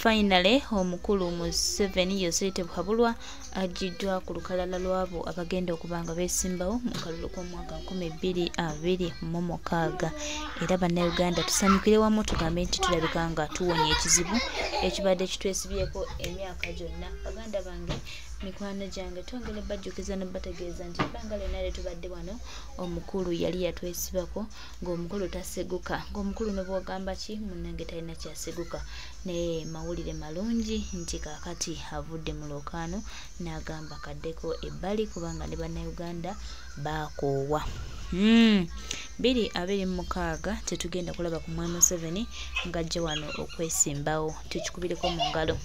finally omukulu Museveni Yosete Buhabulwa ajiddwa ku lukalala lwabo abagenda okubanga beesimbawo mu kalulu k'omwaka 2026 era bannayuganda tusanyukire wamu tugambe nti tulabika nga tuwonye ekizibu ekibadde kitwesibyeko emyaka gyonna. Baganda bange mikwano gyange twongere bajjukiza ne bategeeza nti ebbanga lyonna lye tubadde wano omukulu yali yatwesibako ng'omukulu taseguka ng'omukulu ne bwogamba ki munnange talina kyaseguka naye mawulire malungi nti kaakati avudde mu lwokaano n'agamba kaddeko ebbali kubanga ne bannayuganda baakoowa. 2026 tetugenda kulaba ku mwami Museveni ng'ajja wano okwesimbawo tukikubireko mu ngalo.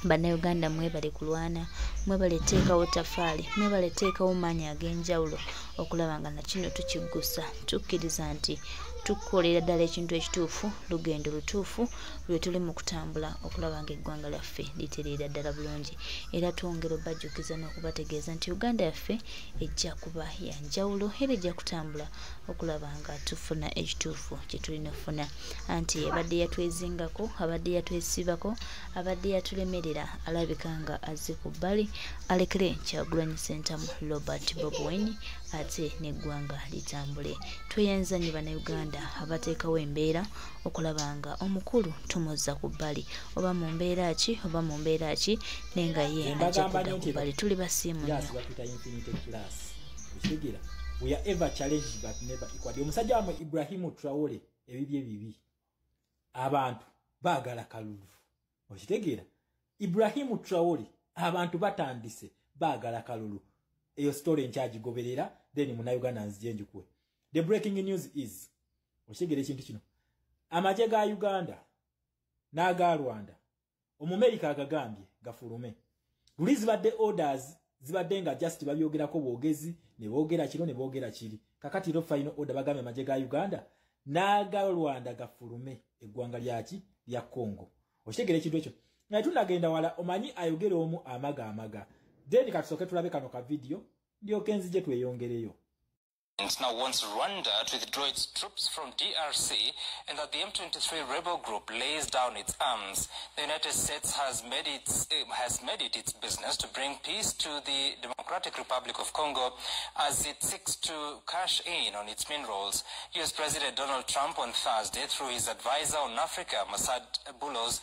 Bannayuganda mwebale kulwana, mwebale teekawo tafaali, mwebale teekawo maanyi ag'enjawulo okulaba nga na kino tukiggusa tukkiriza nti tukolera ddala ekintu ekituufu lugendo lutuufu lwe tuli mu kutambula okulaba nga eggwanga lyaffe litereera ddala bulungi era twongera obajjukiza n'okubategeeza nti Uganda yaffe ejja kuba ya njawulo era ejja kutambula okulaba nga tufuna ekituufu kye tulina okufuna anti abadde yatwezingako abadde yatwesibako abadde yatulemerera alabika nga azze ku bbali alekere Kyagulanyi Ssentamu Robert Bobi Wine ate n'eggwanga litambule. Tweyanza nnyo bannayuganda abateekawo embeera okulaba nga omukulu tumuzza ku bbali oba mu mbeera ki naye nga ye ajja kudda ku bbali. Tuli basiimu nnyo. We are ever challenged but never equal. Omusajja wamwe Ibrahim Traore ebibye bibi abantu baagala kalulu. Okitegeera Ibrahim Traore abantu batandise baagala kalulu. Eyo story nkyagigoberera then Munnayuganda nzije njukwe. The breaking news is okitegeera ekintu kino amagye ga Uganda n'aga Rwanda Omumerika agagambye gafulume luli zibadde orders zibadde nga just babyogerako bwogezi ne boogera kino ne boogera kiri kakati ro final order bagambye amagye ga Uganda n'aga Rwanda gafulume eggwanga lyaki lya Congo. Okitegeera ekintu ekyo naye tunagenda wala omanyi ayogera omu amaga then katusoke tulabe kano ka video ndyoke nzije tweyongereyo. Now wants Rwanda to withdraw its troops from DRC and that the M23 rebel group lays down its arms. The United States has made it its business to bring peace to the Democratic Republic of Congo as it seeks to cash in on its minerals. US President Donald Trump on Thursday, through his advisor on Africa, Massad Boulos,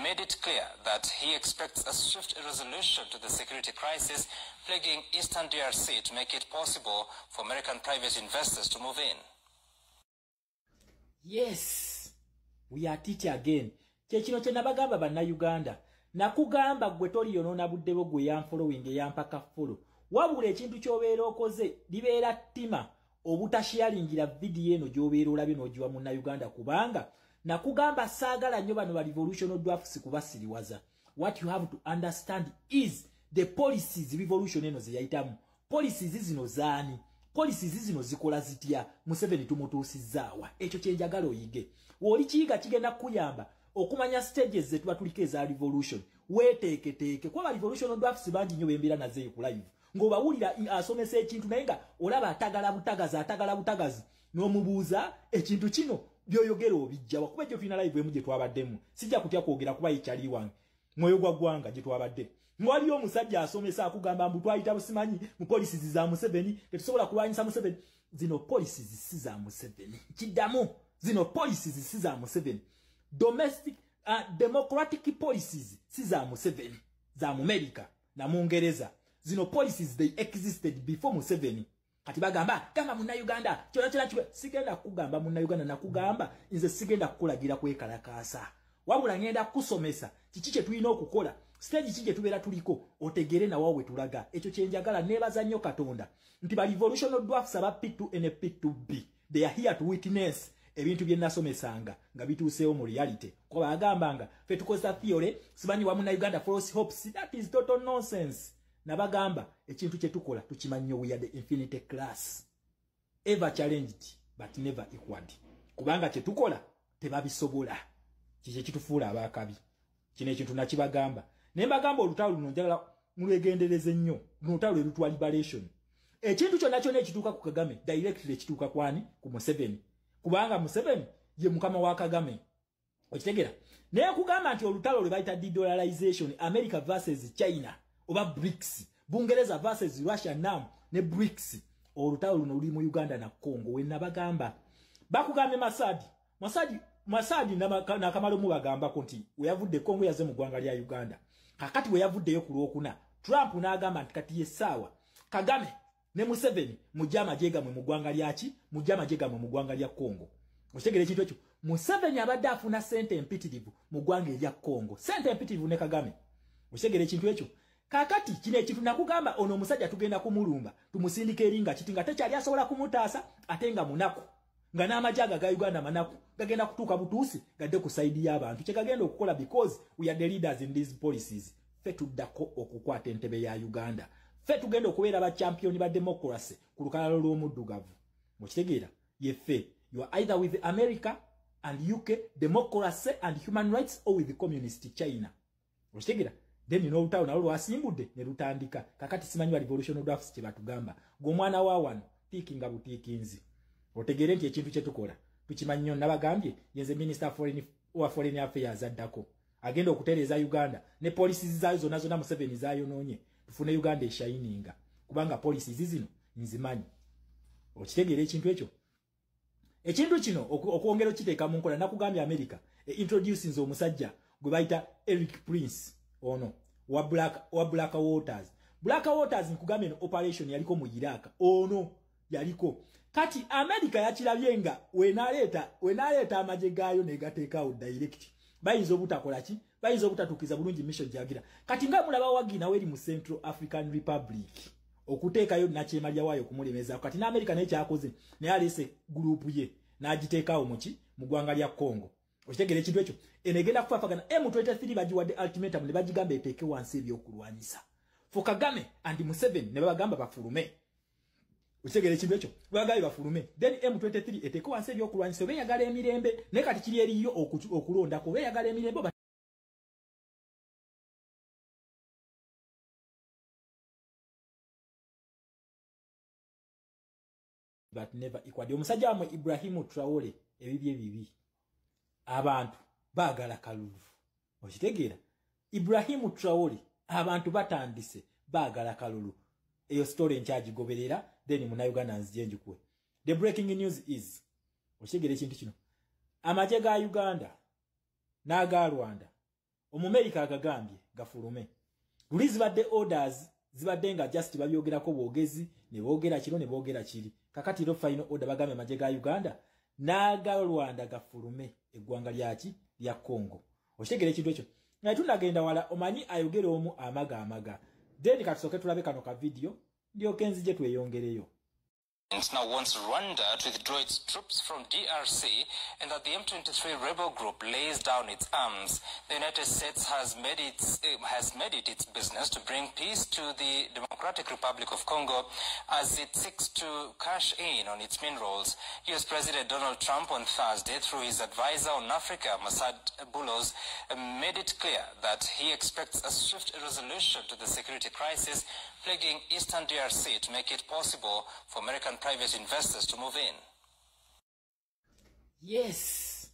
made it clear that he expects a swift resolution to the security crisis plaguing Eastern DRC to make it possible for American private investors to move in. Yes, we are at it again. Kyekino kye nabagamba bannayuganda nakugamba gwe toli yonoona buddebo gwe yanfollowing eyampaka follow wabula ekintu ky'obeera okoze libeera ttima obutasharingira vidiyo eno gy'obeera olabye n'ogiwa munnayuganda kubanga nakugamba saagala nnyo bano ba revolution drafts kubasiriwaza. What you have to understand is the policies revolution eno ze yayitamu policies zino zaani policies zino zikola zitya Museveni tumutuusizaawa ekyo kyenjagala oyige woli kiyiga kigenda kuyamba okumanya stages ze tuba tuliko eza revolution weteeketeeke kuba revolution drafts bangi nnyo bembeera naze ku live ng'obawulira asomesa ekintu naye nga olaba atagala butagazi n'omubuuza ekintu kino byoyogera obijja wakuba ekyo tulina live emu gye twabaddemu sijja kutya kwogera kuba yekyali wange mwoyo gwa ggwanga gye twabadde ng'waliyo omusajja asomesa akugamba mbu twayita busimanyi mu policies za Museveni tetusobola kulwanyisa Museveni. Zino policies si za Museveni kiddamu zino policies si za Museveni. Domestic democratic policies si za Museveni za America na Mungereza. Zino policies they existed before Museveni. Kati bagamba gamba munnayuganda kyona sigenda kugamba munnayuganda nakugamba nze sigenda kukulagira kwekalakaasa wabula ngenda kusomesa kiki kye tulina okukola stage kije tubeera tuliko otegere na wawe tulaga ekyo kyenjagala nebaza nnyo Katonda nti ba revolution drafts aba P2 and P2B they are here to witness ebintu bye nasomesanga nga bituuseewo mu reality kuba agambanga fe tukoza theory simanyi wa munnayuganda false hopes that is total nonsense. Nabagamba ekintu kye tukola tukimanyo we are the infinite class ever challenged but never equaled kubanga kye tukola tebabisobola kije kitufuula abakabi kino ekintu nakibagamba naye mbagamba olutalo luno njagala mulwegendereze nnyo olutalo lwe liberation ekintu kyonna kyonna ekituuka ku Kagame directly ekituuka kwani ku Museveni kubanga Museveni ye mukama wa Kagame Okitegera naye kugamba nti olutalo lwe bayita de-dollarization America versus China oba BRICS Bungereza versus Russia NAM ne BRICS olutalo luno luli mu Uganda na Congo we nabagamba bakugambe Masadi na Kamalo mu bagamba konti we yavudde Congo yaze mu gwanga lya Uganda kakati we yavuddeyo ku Lwokuna Trump n'agamba nti kati ye sawa Kagame ne Museveni mujama jega mu gwanga lyaki mujama jega mu gwanga lya Congo okitegere ekintu ekyo Museveni abadde afuna sente empitirivu mu gwanga lya Congo sente empitirivu ne Kagame okitegere ekintu ekyo kakati kino ekintu nakugamba ono omusajja tugenda kumulumba tumusindika eringa kitinga tekyali asobola kumutaasa atenga munaku nga n'amajaga ga Uganda manaku gagenda kutuuka butuusi gadde ku side y'abantu kye gagenda okukola because we are the leaders in these policies fe tuddako okukwata entebe ya Uganda fe tugenda okubeera ba champion ba democracy ku lukalala lw'omuddugavu mukitegeera yeffe you are either with America and UK democracy and human rights or with the communist China mukitegeera then no utawo nalo lwasimbudde ne lutandika kakati simanyi revolution drafts kye batugamba gomwana wa wano tikinga butikinzi otegere nti ekintu kye tukola tukimanyi nnyo nabagambye yenze minister foreign affairs addako agenda okutereeza Uganda ne policies zaayo zonna Museveni zaayo noonye tufune Uganda eshininga kubanga policies zino nzimanyi okitegere ekintu ekyo ekintu kino okwongera okiteeka mu nkola nakugambye America introducing omusajja gwe bayita Eric Prince ono wa Black Waters nkugambye operation yaliko mu Iraq ono yaliko kati America yakirabye nga wenaleeta amaje gaayo negateekaawo direct bayinza obutakola ki bayinza obutatukiza bulungi mission gyagira kati nga mulaba wagina weri mu Central African Republic okuteekayo nakyemalya waayo kumulemeza kati na America naye kyakoze naye alese group ye n'agiteekaawo muki mu gwanga lya Congo okitegere ekintu ekyo enegenda kufafagana M23 bagiwadde ultimatum ne bagigamba eteeke wansi ebyokulwanyisa for Kagame and Museveni ne bagamba bafulume okitegere ekintu ekyo bagambye bafulume then M23 eteeke wansi ebyokulwanyisa beyagala emirembe ne kati kiri eriyo okulondako beyagala emirembe but never equal omusajja wamwe Ibrahim Traore ebibi abantu bagala kalulu okitegeera Ibrahim Traore abantu batandise bagala kalulu eyo story nkyagigoberera then muna Uganda nzijenjukwe the breaking news is okitegeera ekintu kino amaje ga Uganda n'aga Rwanda omumerika agagambye gafulume luli zibadde orders zibadde nga just babyogerako bwogezi ne boogera kino ne boogera kiri kakati ro final order bagambe amaje ga Uganda n'aga Rwanda gafulume eggwanga lyaki lya Congo okitegere ekintu ekyo naye tunagenda wala omanyi ayogere omu amaga then katusoke tulabe kano ka video ndio kenzi je tweyongereyo. Now wants Rwanda to withdraw its troops from DRC and that the M23 rebel group lays down its arms. The United States has made it its business to bring peace to the Democratic Republic of Congo as it seeks to cash in on its minerals. US President Donald Trump on Thursday, through his advisor on Africa, Masad Boulos, made it clear that he expects a swift resolution to the security crisis plaguing Eastern DRC to make it possible for American private investors to move in. Yes,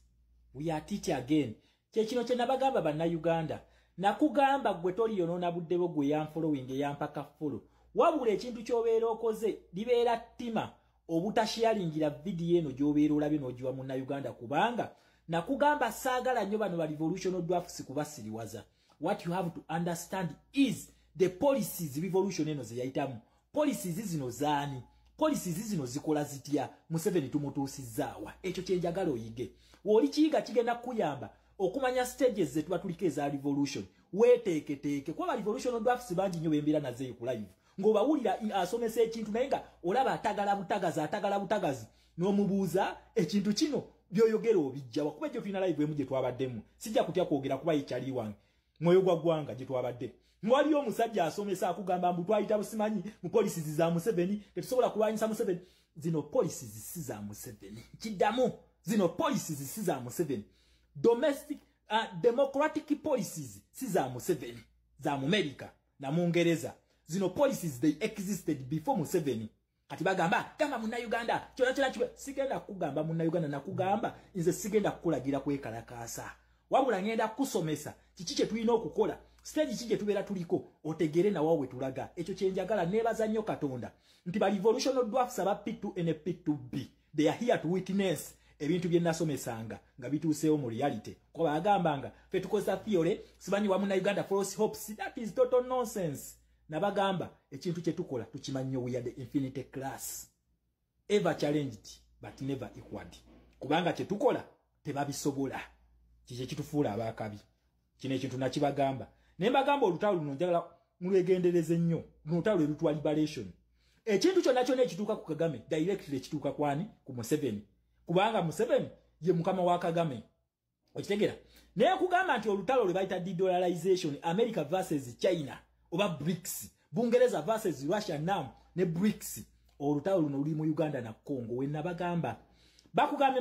we are teach again. Chechino che nabagamba banna Uganda. Nakugamba gwe toli yonona buddebo gwe yanfollowing yampaka follow. Wabula ekintu kyobeera okoze libeera ttima obutasharingira video eno gyobeera olabye n'ogiwa munna Uganda kubanga nakugamba saagala nnyo bano ba revolution drafts kubasiriwaza. What you have to understand is the policies revolution eno ze yayitamu. Policies zino zaani. Policies zino zikola zitya Museveni tumutuusizaawa ekyo kyenjagala oyige woli kiyiga kigenda kuyamba okumanya stages ze tuba tuliko eza revolution weteeketeeke kuba revolution drafts bangi nnyo bembeera nazeeyo ku live ng'obawulira asomesa ekintu naye nga olaba atagala butagazi n'omubuuza ekintu kino byoyogera obijja wakuba ekyo tulina live emu gye twabaddemu sijja kutya kwogera kuba yekyali wange mwoyo gwa ggwanga gye twabadde mwaliyo omusajja asomesa akugamba mbu twayita busimanyi mu policies za Museveni tetusobola kulwanyisa Museveni zino policies si za Museveni kiddamu zino policies si za Museveni domestic democratic policies si za Museveni za America na Mungereza zino policies they existed before Museveni kati bagamba gamba munna Uganda kyona sigenda kugamba munna Uganda nakugamba nze sigenda kukulagira kwekalakaasa wabula ngenda kusomesa kiki kye tulina okukola stage kije tubeera tuliko otegere na wawe tulaga ekyo kyenjagala nebaza nnyo Katonda nti ba revolutionary dwarfs aba P2 and P2B they are here to witness ebintu bye nasomesanga nga bituuseewo mu reality ko bagambanga fe tukoza theory sibanyi wamu na Uganda false hopes that is total nonsense nabagamba ekintu kye tukola tukimannyo we are the infinite class ever challenged but never equaled kubanga kye tukola tebabisobola kije kitufuula abakabi kino ekintu nakibagamba nembagamba olutalo luno njagala mulwegendereze nnyo olutalo lutwa liberation ekintu kyonna kyonna ekituuka ku Kagame directly ekituuka kwani ku Museveni kubanga Museveni ye mukama wa Kagame okitegera naye kugamba nti olutalo lwe bayita de-dollarization America versus China oba BRICS Bungereza versus Russia now ne BRICS olutalo luno luli mu Uganda na Congo wenna bagamba bakugambe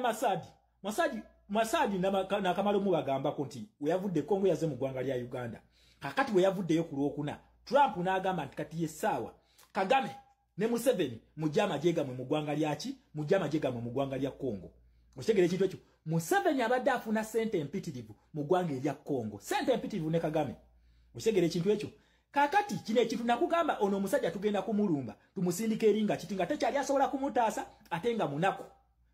Masadi na Kamalo mu bagamba konti we yavudde Congo yaze mu gwanga lya Uganda kakati we yavuddeyo ku Lwokuna Trump n'agamba nti kati ye sawa Kagame ne Museveni mujama jegamwe mu gwanga lyaki mujama jegamwe mu gwanga lya Congo okitegere ekintu ekyo Museveni abadde afuna sente empitirivu mu gwanga lya Congo sente empitirivu ne Kagame okitegere ekintu ekyo kakati kino ekintu nakugamba ono omusajja tugenda kumulumba tumusindika eringa kiti nga tekyali asobola kumutaasa ate nga munaku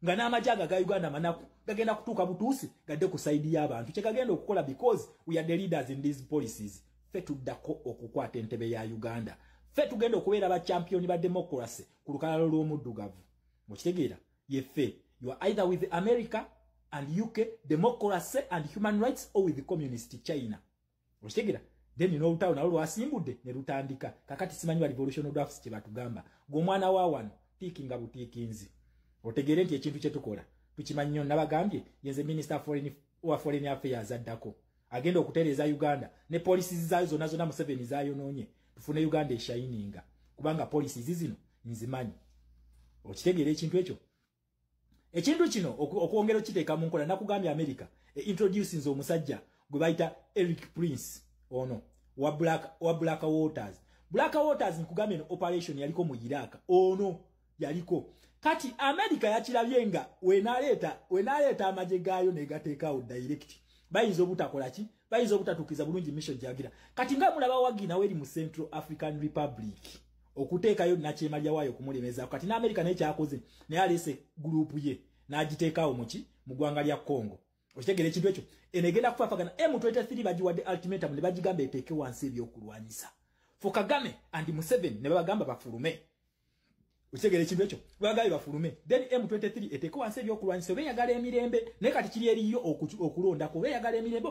nga n'amajaga ga Uganda manaku gagenda kutuuka butuusi gadde ku side y'abantu kye kagenda okukola because we are the leaders in these policies fe tuddako okukwata entebe ya Uganda fe tugenda okubeera ba champion ba democracy ku lukalala lw'omuddugavu mukitegeera yeffe you are either with America and UK democracy and human rights or with the communist China mukitegeera then no utawo nalo lwasimbudde ne lutandika kakati simanyi wa revolutionary drafts kye batugamba gomwana wa wano tikinga butikinzi otegere nti ekintu kye tukola tukimanyi nnyo nabagambye yenze minister foreign affairs addako agenda okutereeza Uganda ne policies zaayo zonna zonna Museveni zaayonoonye tufune Uganda eshininga kubanga policies zino nzimanyi okitegere ekintu ekyo ekintu kino okwongera okiteeka mu nkola nakugambye America introducing omusajja gwe bayita Eric Prince ono wa Black Waters nkugambye no operation yaliko mu Iraq ono yaliko kati America yakirabye nga wenaleeta amaje gaayo negateekaawo direct bayinza obutakola ki bayinza obutatukiza bulungi mission gyagira kati nga mulaba wagina weri mu Central African Republic okuteekayo nakyemalya waayo kumulemeza kati na America naye kyakoze naye alese group ye n'agiteekaawo muki mu gwanga lya Congo okitegere ekintu ekyo enegenda kufaafagana M23 bagiwadde ultimatum ne bagigamba eteeke wansi ebyokulwanyisa for Kagame and Museveni ne babagamba bafulume okitegere ekintu ekyo bagambye bafulume then M23 eteeke wansi ebyokulwanyisa beyagala emirembe naye kati kiri eriyo okulondako beyagala emirembe